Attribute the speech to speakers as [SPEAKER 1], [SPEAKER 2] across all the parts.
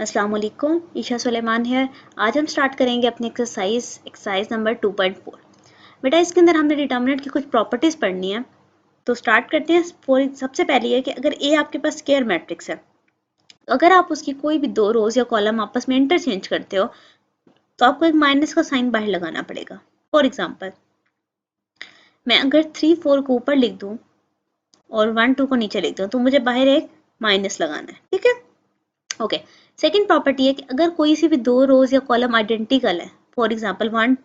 [SPEAKER 1] अस्सलाम वालेकुम, ईशा सुलेमान है। आज हम स्टार्ट करेंगे अपनी एक्सरसाइज नंबर 2.4। बेटा इसके अंदर हमने डिटर्मिनेंट की कुछ प्रॉपर्टीज़ पढ़नी है, तो स्टार्ट करते हैं। सबसे पहले है कि अगर ए आपके पास स्क्वायर मैट्रिक्स है, तो अगर आप उसकी कोई भी दो रोज या कॉलम आपस में इंटरचेंज करते हो तो आपको एक माइनस का साइन बाहर लगाना पड़ेगा। फॉर एग्जाम्पल, मैं अगर 3 4 को ऊपर लिख दूँ और 1 2 को नीचे लिख दूँ तो मुझे बाहर एक माइनस लगाना है, ठीक है। ओके, सेकेंड प्रॉपर्टी है कि अगर कोई सी भी दो रोज या कॉलम आइडेंटिकल है, फॉर एग्जांपल 1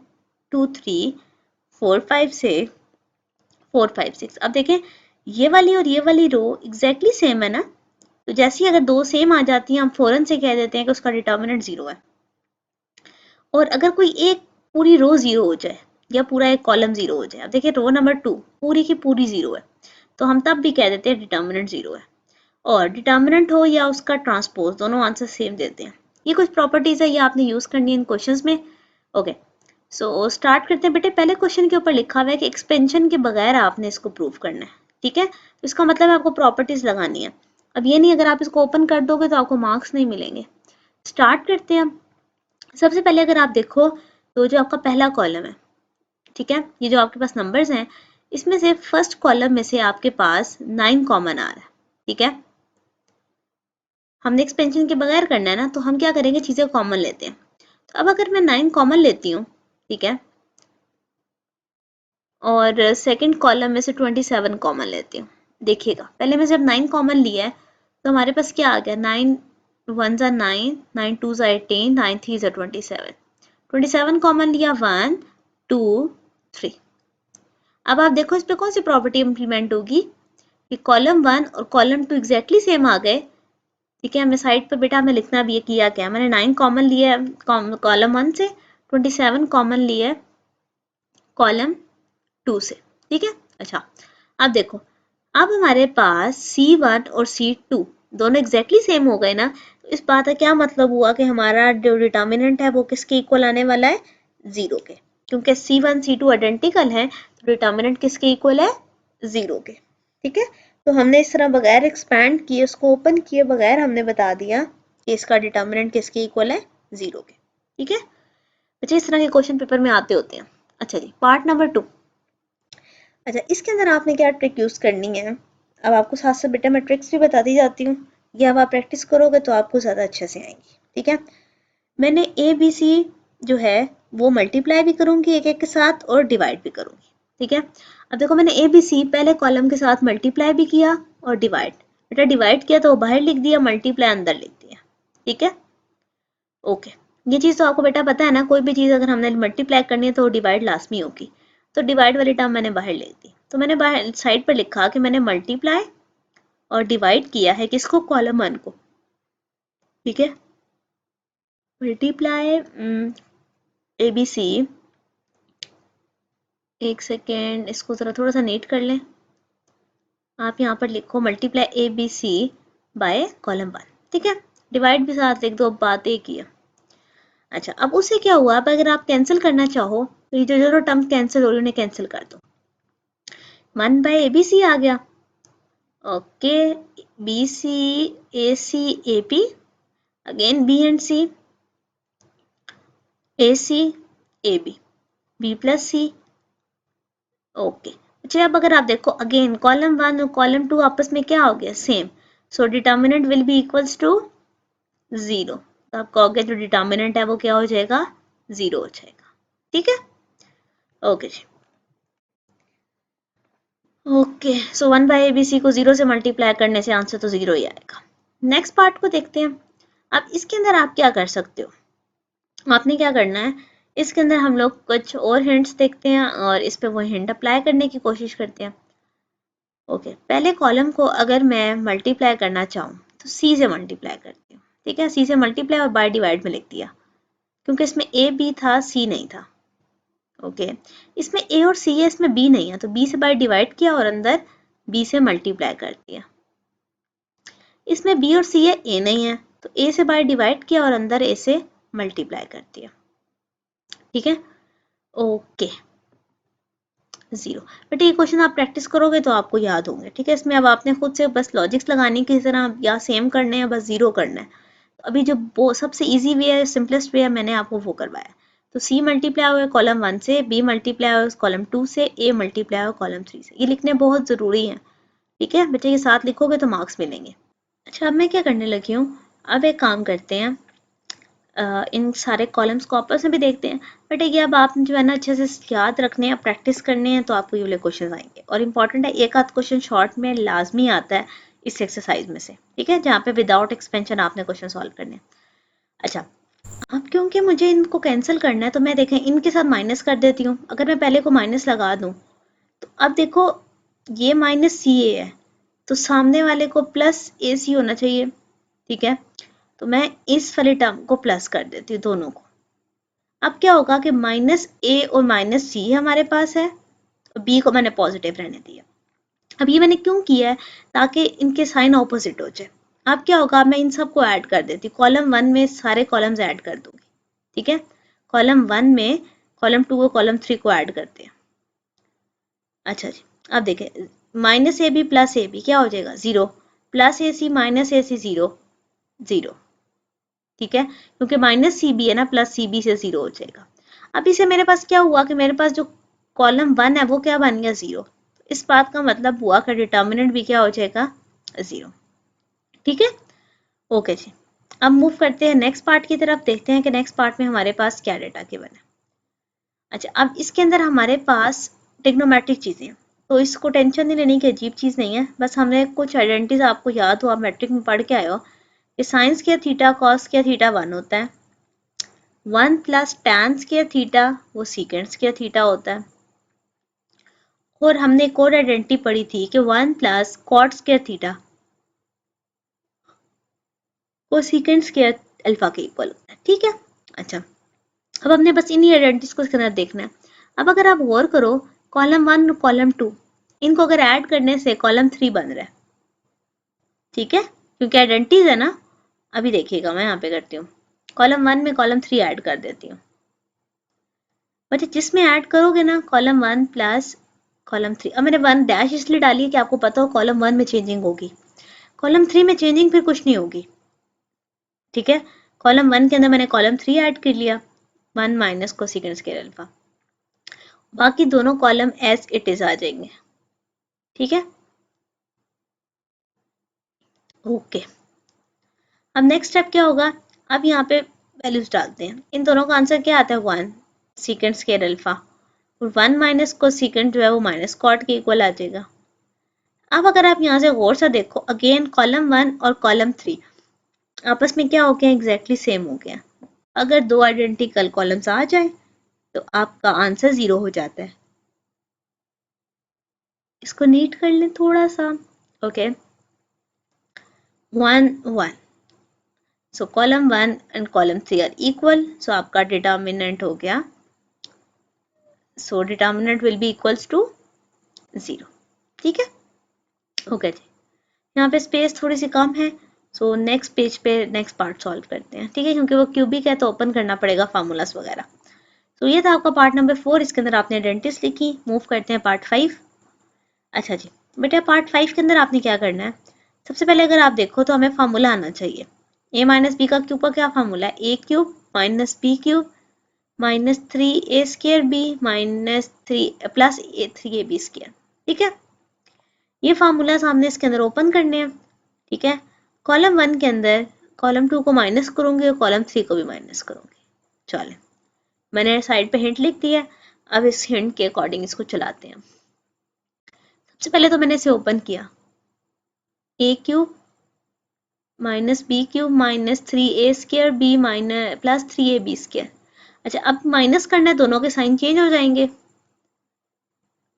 [SPEAKER 1] 2 3 4 5 6 4 5 6, अब देखें ये वाली और ये वाली रो एग्जैक्टली सेम है ना, तो जैसे ही अगर दो सेम आ जाती हैं हम फौरन से कह देते हैं कि उसका डिटर्मिनेंट जीरो है। और अगर कोई एक पूरी रो जीरो हो जाए या पूरा एक कॉलम जीरो हो जाए, अब देखिए रो नंबर 2 पूरी की पूरी जीरो है, तो हम तब भी कह देते हैं डिटर्मिनेंट जीरो है। और डिटर्मिनेंट हो या उसका ट्रांसपोज, दोनों आंसर सेम देते हैं। ये कुछ प्रॉपर्टीज है, ये आपने यूज करनी है इन क्वेश्चंस में। ओके, सो स्टार्ट करते हैं बेटे। पहले क्वेश्चन के ऊपर लिखा हुआ है कि एक्सपेंशन के बगैर आपने इसको प्रूव करना है, ठीक है। तो इसका मतलब है आपको प्रॉपर्टीज लगानी है। अब ये नहीं अगर आप इसको ओपन कर दोगे तो आपको मार्क्स नहीं मिलेंगे। स्टार्ट करते हैं। सबसे पहले अगर आप देखो तो जो आपका पहला कॉलम है, ठीक है, ये जो आपके पास नंबर्स हैं इसमें से फर्स्ट कॉलम में से आपके पास 9 कॉमन आ रहा है, ठीक है। हमने एक्सपेंशन के बगैर करना है ना, तो हम क्या करेंगे, चीज़ें कॉमन लेते हैं। तो अब अगर मैं 9 कॉमन लेती हूँ, ठीक है, और सेकंड कॉलम में से 27 कॉमन लेती हूँ। देखिएगा पहले में जब 9 कॉमन लिया है तो हमारे पास क्या आ गया, 9 1 ज़ा 9, 9 2 ज़ा 18, 9 3 ज़ा 27। 27 कॉमन लिया, 1 2 3। अब आप देखो इस पे कौन सी प्रॉपर्टी इंप्लीमेंट होगी कि कॉलम 1 और कॉलम 2 एग्जैक्टली सेम आ गए, ठीक है। हमें साइड पर बेटा हमें लिखना भी है किया क्या, मैंने 9 कॉमन लिया है कॉलम 1 से, 27 कॉमन लिया है कॉलम 2 से, ठीक है। अच्छा, अब देखो अब हमारे पास C1 और C2 दोनों एग्जैक्टली सेम हो गए ना, तो इस बात का क्या मतलब हुआ कि हमारा जो डिटर्मिनेंट है वो किसके इक्वल आने वाला है, जीरो के। क्योंकि C1 C2 आइडेंटिकल है तो डिटर्मिनेंट किसके इक्वल है, जीरो के, ठीक है। तो हमने इस तरह बगैर एक्सपैंड किए, उसको ओपन किए बगैर हमने बता दिया कि इसका डिटर्मिनेंट किसके इक्वल है, जीरो के, ठीक है। अच्छा, इस तरह के क्वेश्चन पेपर में आते होते हैं। अच्छा जी, पार्ट नंबर 2। अच्छा, इसके अंदर आपने क्या ट्रिक यूज करनी है, अब आपको साथ साथ बेटा मैं ट्रिक्स भी बताती जाती हूँ, ये अब आप प्रैक्टिस करोगे तो आपको ज़्यादा अच्छे से आएंगी, ठीक है। मैंने ABC जो है वो मल्टीप्लाई भी करूँगी एक एक के साथ और डिवाइड भी करूँगी, ठीक है। अब देखो मैंने ABC पहले कॉलम के साथ मल्टीप्लाई भी किया और डिवाइड, बेटा डिवाइड किया तो बाहर लिख दिया, मल्टीप्लाई अंदर लिख दिया, ठीक है। ओके, ये चीज़ तो आपको बेटा पता है ना, कोई भी चीज़ अगर हमने मल्टीप्लाई करनी है तो डिवाइड लाजमी होगी। तो डिवाइड वाली टर्म मैंने बाहर लिख दी, तो मैंने बाहर साइड पर लिखा कि मैंने मल्टीप्लाई और डिवाइड किया है किसको, कॉलम 1 को, ठीक है। मल्टीप्लाई ABC, एक सेकेंड इसको ज़रा थोड़ा सा नीट कर लें। आप यहाँ पर लिखो मल्टीप्लाई ABC बाय कॉलम 1, ठीक है। डिवाइड भी साथ लिख दो, अब बात एक ही है। अच्छा, अब उससे क्या हुआ, अब अगर आप कैंसिल करना चाहो तो ये जो टर्म कैंसिल हो रही है उन्हें कैंसिल कर दो, 1 बाय ABC आ गया। Okay, BC AC AP, again B and C, AC AB, B plus C। Okay, अच्छा अब अगर आप देखो अगेन कॉलम 1 और कॉलम 2 आपस में क्या हो गया, same, so determinant will be equals to zero. तो आप कहोगे जो डिटर्मिनेंट है वो क्या हो जाएगा, जीरो हो जाएगा, ठीक है। ओके जी, ओके, सो 1 बाई ABC को जीरो से मल्टीप्लाई करने से आंसर तो जीरो ही आएगा। नेक्स्ट पार्ट को देखते हैं। अब इसके अंदर आप क्या कर सकते हो, आपने क्या करना है, इसके अंदर हम लोग कुछ और हिंट्स देखते हैं और इस पे वो हिंट अप्लाई करने की कोशिश करते हैं। ओके, पहले कॉलम को अगर मैं मल्टीप्लाई करना चाहूँ तो C से मल्टीप्लाई करती हूँ, ठीक है। C से मल्टीप्लाई और बाय डिवाइड में लिख दिया, क्योंकि इसमें A B था, C नहीं था। ओके, इसमें A और C है, इसमें B नहीं है, तो B से बाय डिवाइड किया और अंदर B से मल्टीप्लाई कर दिया। इसमें B और C है, A नहीं है, तो A से बाय डिवाइड किया और अंदर A से मल्टीप्लाई कर दिया, ठीक है। Okay, zero. बट ये क्वेश्चन आप प्रैक्टिस करोगे तो आपको याद होंगे, ठीक है। इसमें अब आपने खुद से बस लॉजिक्स लगाने की तरह या सेम करने हैं, बस जीरो करना है। अभी जो वो सबसे इजी वे है, सिंपलेस्ट वे है, मैंने आपको वो करवाया। तो सी मल्टीप्लाई हुआ कॉलम 1 से, बी मल्टीप्लाई हुआ कॉलम 2 से, ए मल्टीप्लाई हुआ कॉलम 3 से। ये लिखने बहुत ज़रूरी है, ठीक है बच्चे, ये साथ लिखोगे तो मार्क्स मिलेंगे। अच्छा, अब मैं क्या करने लगी हूँ, अब एक काम करते हैं, इन सारे कॉलम्स को आपस में भी देखते हैं। बट एक अब आप जो है ना अच्छे से याद रखने हैं, प्रैक्टिस करने हैं, तो आपको ये वाले क्वेश्चन आएंगे। और इम्पॉर्टेंट है, एक आध क्वेश्चन शॉर्ट में लाजमी आता है इस एक्सरसाइज में से, ठीक है, जहाँ पे विदाउट एक्सपेंशन आपने क्वेश्चन सॉल्व करने हैं। अच्छा, अब क्योंकि मुझे इनको कैंसिल करना है, तो मैं देखें इनके साथ माइनस कर देती हूँ। अगर मैं पहले को माइनस लगा दूँ, तो अब देखो ये माइनस सी ए है, तो सामने वाले को प्लस ए सी होना चाहिए, ठीक है। तो मैं इस वाले टर्म को प्लस कर देती हूँ दोनों को। अब क्या होगा कि माइनस ए और माइनस सी हमारे पास है, बी को मैंने पॉजिटिव रहने दिया। अब ये मैंने क्यों किया है, ताकि इनके साइन ऑपोजिट हो जाए। अब क्या होगा, मैं इन सबको ऐड कर देती हूँ, कॉलम 1 में सारे कॉलम्स ऐड कर दूंगी, ठीक है। कॉलम 1 में कॉलम 2 और कॉलम 3 को ऐड करते हैं। अच्छा जी, अब देखें, minus A B plus A B क्या हो जाएगा, 0, प्लस ए सी माइनस ए सी 0, 0, ठीक है, क्योंकि माइनस सी बी है ना, प्लस सी बी से 0 हो जाएगा। अब इसे मेरे पास क्या हुआ कि मेरे पास जो कॉलम 1 है वो क्या बन गया, 0। इस बात का मतलब हुआ कि डिटर्मिनेंट भी क्या हो जाएगा, 0, ठीक है। ओके जी, अब मूव करते हैं नेक्स्ट पार्ट की तरफ, देखते हैं कि नेक्स्ट पार्ट में हमारे पास क्या डेटा गिवन है। अच्छा, अब इसके अंदर हमारे पास टिग्नोमेट्रिक चीज़ें हैं, तो इसको टेंशन नहीं लेनी कि अजीब चीज़ नहीं है, बस हमने कुछ आइडेंटिटीज, आपको याद हो, आप मैट्रिक में पढ़ के आए हो कि sine square theta cos square theta 1 होता है, 1 प्लस टैन स्क्वायर थीटा वो सीकेंट स्क्वायर थीटा होता है, और हमने एक और आइडेंटिटी पढ़ी थी कि 1 प्लस कॉट स्क्वायर थीटा वो सीकेंट स्क्वायर अल्फा के इक्वल होता है, ठीक है। अच्छा, अब हमने बस इन्हीं आइडेंटिटीज को इसके अंदर देखना है। अब अगर आप गौर करो, कॉलम 1 और कॉलम 2 इनको अगर ऐड करने से कॉलम 3 बन रहा है, ठीक है, क्योंकि आइडेंटिटीज है ना। अभी देखिएगा, मैं यहाँ पे करती हूँ, कॉलम 1 में कॉलम 3 ऐड कर देती हूँ। बच्चे जिसमें ऐड करोगे ना कॉलम 1 प्लस कॉलम 3, अब मैंने 1 डैश इसलिए डाली है कि आपको पता हो कॉलम 1 में चेंजिंग होगी, कॉलम 3 में चेंजिंग फिर कुछ नहीं होगी, ठीक है। कॉलम 1 के अंदर मैंने कॉलम 3 ऐड कर लिया, 1 माइनस कोसेकेंट स्क्वायर अल्फा, बाकी दोनों कॉलम एज इट इज आ जाएंगे, ठीक है। ओके, अब नेक्स्ट स्टेप क्या होगा, अब यहाँ पे वैल्यूज डालते हैं, इन दोनों का आंसर क्या आता है, 1 सीकेंट स्क्वायर अल्फा, और 1 माइनस कोसेकेंट जो है वो माइनस कॉट के इक्वल आ जाएगा। अब अगर आप यहाँ से गौर से देखो, अगेन कॉलम 1 और कॉलम 3 आपस में क्या हो गया, एग्जैक्टली सेम हो गया। अगर दो आइडेंटिकल कॉलम्स आ जाए तो आपका आंसर 0 हो जाता है। इसको नीट कर लें थोड़ा सा, okay, 1 1, so column 1 and column 3 are equal, so आपका डिटर्मिनेंट हो गया, so determinant will be equals to 0, ठीक है। ओके जी, यहाँ पे स्पेस थोड़ी सी कम है, सो नेक्स्ट पेज पे नेक्स्ट पार्ट सॉल्व करते हैं, ठीक है, क्योंकि वो क्यूबिक है तो ओपन करना पड़ेगा फार्मूलास वगैरह। तो ये था आपका पार्ट नंबर 4, इसके अंदर आपने आइडेंटिटीज लिखी। मूव करते हैं पार्ट 5। अच्छा जी बेटा, पार्ट 5 के अंदर आपने क्या करना है, सबसे पहले अगर आप देखो तो हमें फार्मूला आना चाहिए, ए माइनस बी का क्यूब का क्या फार्मूला है, A cube minus B cube minus 3 A square B minus 3 plus 3ab square, ठीक है। ये फार्मूला हमने इसके अंदर ओपन करने हैं, ठीक है। कॉलम 1 के अंदर कॉलम 2 को माइनस करूंगी और कॉलम 3 को भी माइनस करूंगी। चले, मैंने साइड पे हिंट लिख दिया, अब इस हिंट के अकॉर्डिंग इसको चलाते हैं। सबसे पहले तो मैंने इसे ओपन किया, A cube minus B cube minus 3a square B minus plus 3ab square. अच्छा, अब माइनस करना है, दोनों के साइन चेंज हो जाएंगे,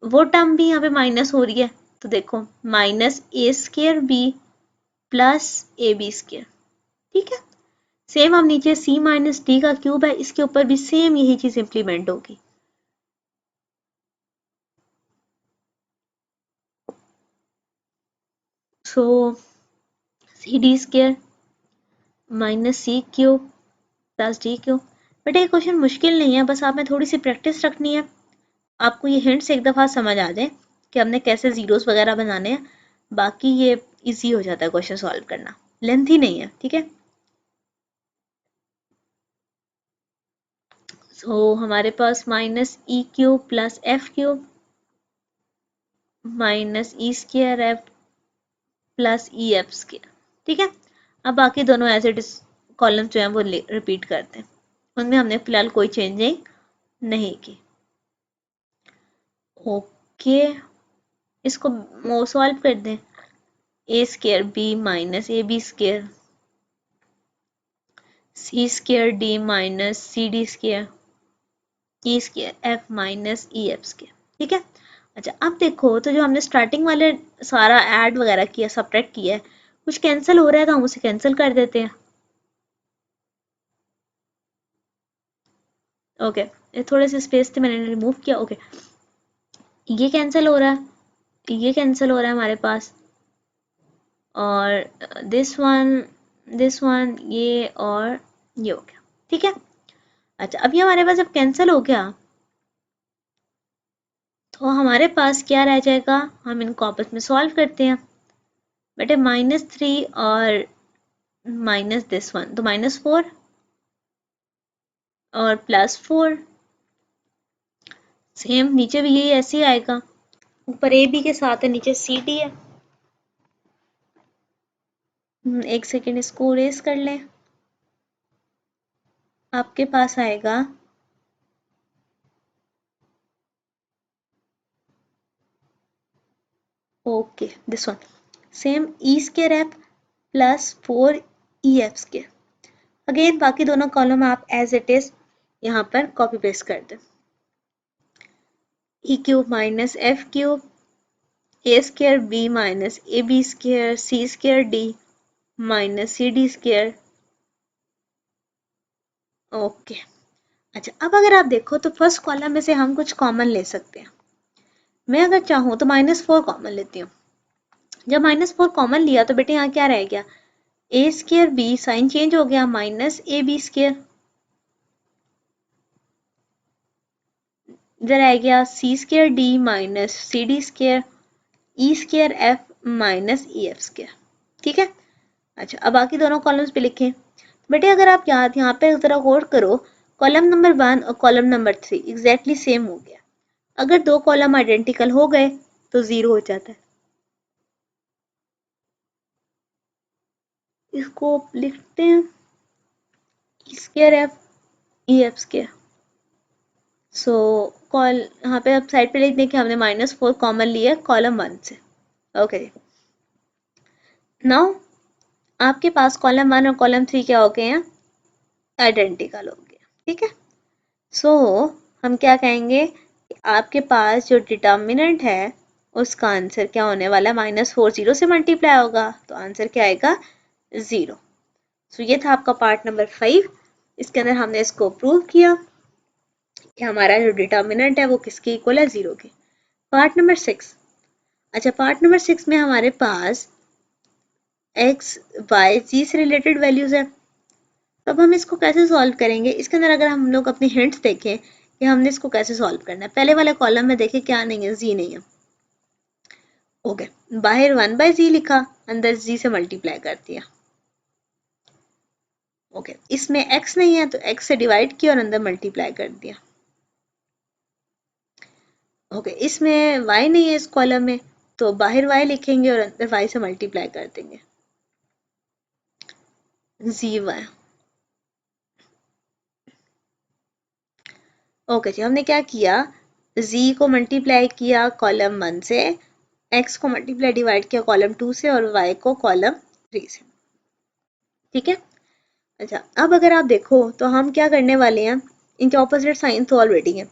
[SPEAKER 1] वो टर्म भी यहाँ पे माइनस हो रही है, तो देखो minus A square B plus A B square, ठीक है। सेम अब नीचे c माइनस डी का क्यूब है, इसके ऊपर भी सेम यही चीज इंप्लीमेंट होगी। So C D square minus C cube plus D cube. But ये क्वेश्चन मुश्किल नहीं है, बस आप में थोड़ी सी प्रैक्टिस रखनी है, आपको ये हिंट्स एक दफ़ा समझ आ जाए कि हमने कैसे जीरोस वगैरह बनाने हैं, बाकी ये इजी हो जाता है क्वेश्चन सॉल्व करना, लेंथी नहीं है, ठीक है। सो हमारे पास minus E cube plus F cube minus E square F plus E F square. ठीक है, अब बाकी दोनों ऐसे कॉलम जो हैं वो रिपीट करते हैं, उनमें हमने फिलहाल कोई चेंजिंग नहीं की। ओके, इसको सॉल्व कर दें। A square B minus A B square C square D minus C D square E square F minus E F square. ठीक है, अच्छा अब देखो तो जो हमने स्टार्टिंग वाले सारा ऐड वगैरह किया, सबट्रैक्ट किया है, कुछ कैंसिल हो रहा है तो हम उसे कैंसिल कर देते हैं। ओके, ये थोड़े से स्पेस थे मैंने रिमूव किया। ओके, ये कैंसिल हो रहा है, ये कैंसिल हो रहा है हमारे पास, और दिस वन ये और ये हो गया। ठीक है, अच्छा अब ये हमारे पास जब कैंसिल हो गया तो हमारे पास क्या रह जाएगा, हम इनको आपस में सॉल्व करते हैं। बेटे -3 और माइनस दिस वन तो -4 और +4, सेम नीचे भी यही ऐसे ही आएगा, ऊपर ए बी के साथ है, नीचे सी डी है। एक सेकेंड इसको रेस कर लें, आपके पास आएगा okay this one same E square F +4 E F square. Again बाकी दोनों कॉलम आप एज इट इज यहाँ पर कॉपी पेस्ट कर दें। E cube minus F cube A square B minus A B square C square D minus C D square. Okay, अच्छा अब अगर आप देखो तो फर्स्ट कॉलम में से हम कुछ कॉमन ले सकते हैं। मैं अगर चाहूँ तो -4 कॉमन लेती हूँ। जब -4 कॉमन लिया तो बेटे यहाँ क्या रह गया, A square B sign change हो गया माइनस ए बी स्क्वायर, इधर आ गया C square D minus C D square E square F minus E F square. ठीक है, अच्छा अब बाकी दोनों कॉलम्स पे लिखें। बेटे अगर आप यहाँ पे जरा गौर करो, कॉलम नंबर 1 और कॉलम नंबर 3 एग्जैक्टली सेम हो गया। अगर दो कॉलम आइडेंटिकल हो गए तो 0 हो जाता है। इसको लिखते हैं E square F E F square. So call यहाँ पे अब साइड पे लिख दें कि हमने -4 कॉमन लिया कॉलम 1 से। ओके, नाउ आपके पास कॉलम 1 और कॉलम 3 क्या हो गए हैं, आइडेंटिकल हो गए। ठीक है, सो हम क्या कहेंगे कि आपके पास जो डिटर्मिनेंट है उसका आंसर क्या होने वाला है, -4 0 से मल्टीप्लाई होगा तो आंसर क्या आएगा, 0। सो ये था आपका पार्ट नंबर 5। इसके अंदर हमने इसको प्रूव किया कि हमारा जो डिटर्मिनेंट है वो किसके इक्वल है, 0 के। पार्ट नंबर 6, अच्छा पार्ट नंबर 6 में हमारे पास x y z से रिलेटेड वैल्यूज है। तो अब हम इसको कैसे सॉल्व करेंगे, इसके अंदर अगर हम लोग अपनी हिंट्स देखें कि हमने इसको कैसे सॉल्व करना है, पहले वाले कॉलम में देखें क्या नहीं है, z नहीं है। ओके, बाहर 1/z लिखा, अंदर z से मल्टीप्लाई कर दिया। ओके, इसमें x नहीं है तो x से डिवाइड किया और अंदर मल्टीप्लाई कर दिया। ओके, इसमें y नहीं है इस कॉलम में तो बाहर y लिखेंगे और अंदर y से मल्टीप्लाई कर देंगे, zy। ओके जी, हमने क्या किया, z को मल्टीप्लाई किया कॉलम 1 से, x को मल्टीप्लाई डिवाइड किया कॉलम 2 से और y को कॉलम 3 से। ठीक है, अच्छा अब अगर आप देखो तो हम क्या करने वाले हैं, इनके ऑपोजिट साइन तो ऑलरेडी है।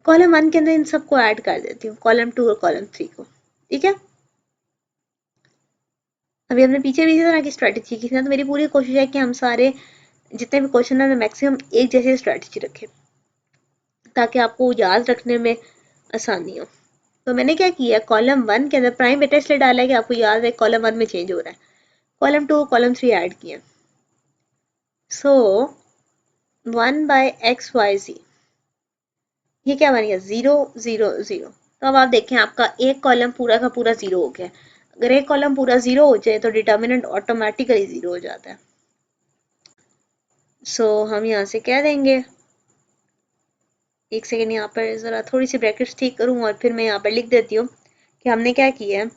[SPEAKER 1] कॉलम 1 के अंदर इन सबको ऐड कर देती हूँ, कॉलम 2 और कॉलम 3 को। ठीक है, अभी हमने पीछे भी इसी तरह की स्ट्रेटेजी की थी ना, तो मेरी पूरी कोशिश है कि हम सारे जितने भी क्वेश्चन है मैक्सिमम एक जैसी स्ट्रेटेजी रखें ताकि आपको याद रखने में आसानी हो। तो मैंने क्या किया, कॉलम 1 के अंदर प्राइम वेक्टर इसलिए डाला है कि आपको याद है कॉलम 1 में चेंज हो रहा है, कॉलम 2 कॉलम 3 ऐड किया। सो 1/xyz ये क्या बन गया, 0 0 0। तो अब आप देखें आपका एक कॉलम पूरा का पूरा 0 हो गया। अगर एक कॉलम पूरा 0 हो जाए तो डिटर्मिनेंट ऑटोमेटिकली 0 हो जाता है। सो हम यहाँ से क्या देंगे, एक सेकेंड, यहाँ पर ज़रा थोड़ी सी ब्रैकेट्स ठीक करूँ और फिर मैं यहाँ पर लिख देती हूँ कि हमने क्या किया है,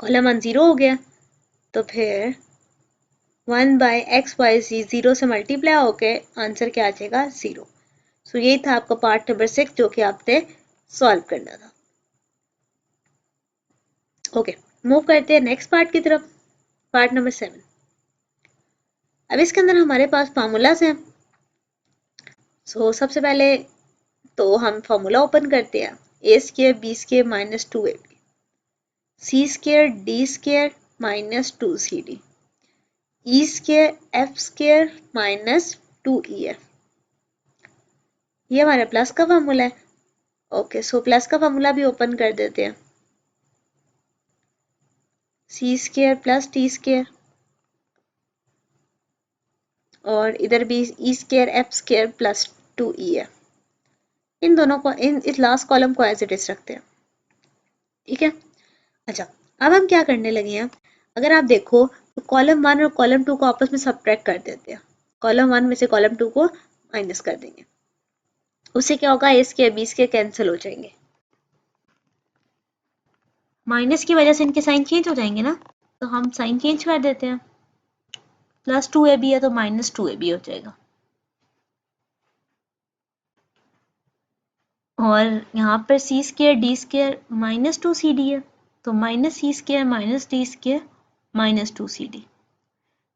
[SPEAKER 1] कॉलम 1 0 हो गया, तो फिर 1 बाई एक्स वाई जी 0 से मल्टीप्लाई होके आंसर क्या आ जाएगा 0। सो यही था आपका पार्ट नंबर 6 जो कि आपने सॉल्व करना था। ओके, मूव करते हैं नेक्स्ट पार्ट की तरफ, पार्ट नंबर 7। अब इसके अंदर हमारे पास फार्मूलाज हैं। सो सबसे पहले तो हम फार्मूला ओपन करते हैं, A square B square minus 2ab, C square D square minus 2cd, E square F square minus 2ef। ये हमारे प्लस का फार्मूला है। ओके, सो प्लस का फार्मूला भी ओपन कर देते हैं, C square plus T square, और इधर भी E square F square plus 2ef। इन दोनों को, इस लास्ट कॉलम को एज इट इज रखते हैं, ठीक है। अच्छा, अब हम क्या करने लगे हैं, अगर आप देखो तो कॉलम 1 और कॉलम 2 को आपस में सब्ट्रैक्ट कर देते हैं, कॉलम 1 में से कॉलम 2 को माइनस कर देंगे, उससे क्या होगा, ए स्क्र बी स्क्र कैंसिल हो जाएंगे, माइनस की वजह से इनके साइन चेंज हो जाएंगे ना, तो हम साइन चेंज कर देते हैं, प्लस 2ab है तो माइनस 2ab हो जाएगा, और यहाँ पर C square D square minus 2cd है, तो minus C square minus D square minus 2cd।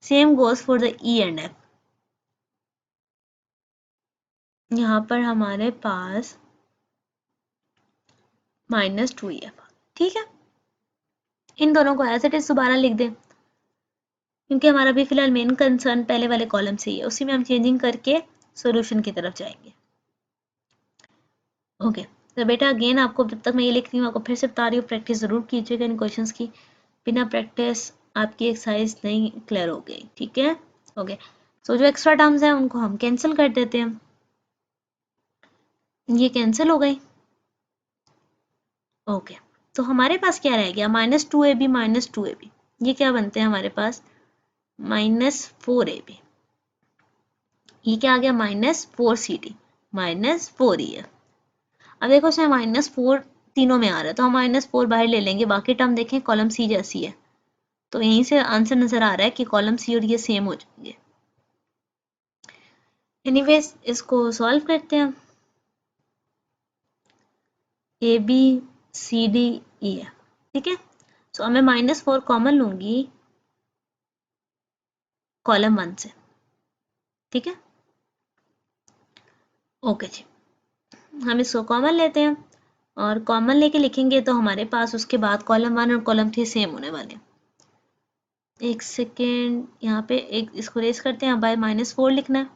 [SPEAKER 1] Same goes for the E and F, यहाँ पर हमारे पास माइनस 2ef, ठीक है। इन दोनों को एज इट इज दोबारा लिख दें, क्योंकि हमारा भी फिलहाल मेन कंसर्न पहले वाले कॉलम से ही है, उसी में हम चेंजिंग करके सॉल्यूशन की तरफ जाएंगे। ओके, तो बेटा अगेन आपको जब तक मैं ये लिख रही हूँ आपको फिर से बता रही हूँ, प्रैक्टिस ज़रूर कीजिएगा इन क्वेश्चंस की, बिना प्रैक्टिस आपकी एक्सरसाइज नहीं क्लियर हो गई, ठीक है। ओके, सो जो एक्स्ट्रा टर्म्स हैं उनको हम कैंसिल कर देते हैं, ये कैंसिल हो गई। ओके, तो हमारे पास क्या रह गया, माइनस 2ab माइनस 2ab, ये क्या बनते हैं हमारे पास माइनस 4ab, ये क्या आ गया माइनस 4cd माइनस 4ef। अब देखो इसमें माइनस 4 तीनों में आ रहा है, तो हम माइनस 4 बाहर ले लेंगे, बाकी टर्म देखें कॉलम सी जैसी है, तो यहीं से आंसर नजर आ रहा है कि कॉलम सी और ये सेम हो जाएंगे। एनीवेज इसको सॉल्व करते हैं, ए बी सी डी ई है, ठीक है। सो अब मैं माइनस 4 कॉमन लूंगी कॉलम 1 से, ठीक है। ओके जी, हम इसको कॉमन लेते हैं और कॉमन लेके लिखेंगे तो हमारे पास उसके बाद कॉलम 1 और कॉलम 3 सेम होने वाले हैं। एक सेकेंड, यहाँ पे एक इसको रेस करते हैं, बाय माइनस 4 लिखना है,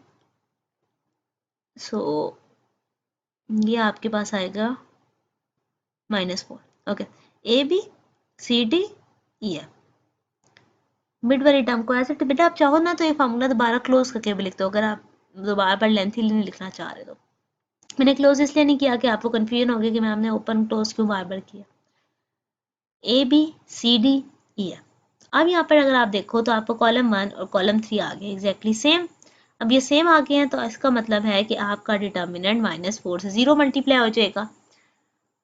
[SPEAKER 1] सो ये आपके पास आएगा minus 4। Okay, A B C D E है, मिड वाली टर्म को ऐसे, बेटा आप चाहो ना तो ये फार्मूला दोबारा क्लोज करके भी लिख दो, अगर आप दोबारा पर लेंथी नहीं लिखना चाह रहे तो। मैंने क्लोज इसलिए नहीं किया कि आपको कंफ्यूजन हो गया कि मैम ने ओपन क्लोज क्यों बार बार किया। ए बी सी डी ई है। अब यहाँ पर अगर आप देखो तो आपको कॉलम 1 और कॉलम 3 आ गए एग्जैक्टली सेम। अब ये सेम आ गए हैं तो इसका मतलब है कि आपका डिटर्मिनेंट माइनस 4 से 0 मल्टीप्लाई हो जाएगा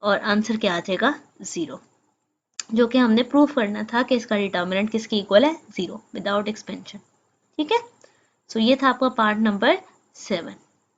[SPEAKER 1] और आंसर क्या आ जाएगा 0, जो कि हमने प्रूफ करना था कि इसका डिटर्मिनेंट किसके इक्वल है 0 विदाउट एक्सपेंशन, ठीक है। सो ये था आपका पार्ट नंबर 7।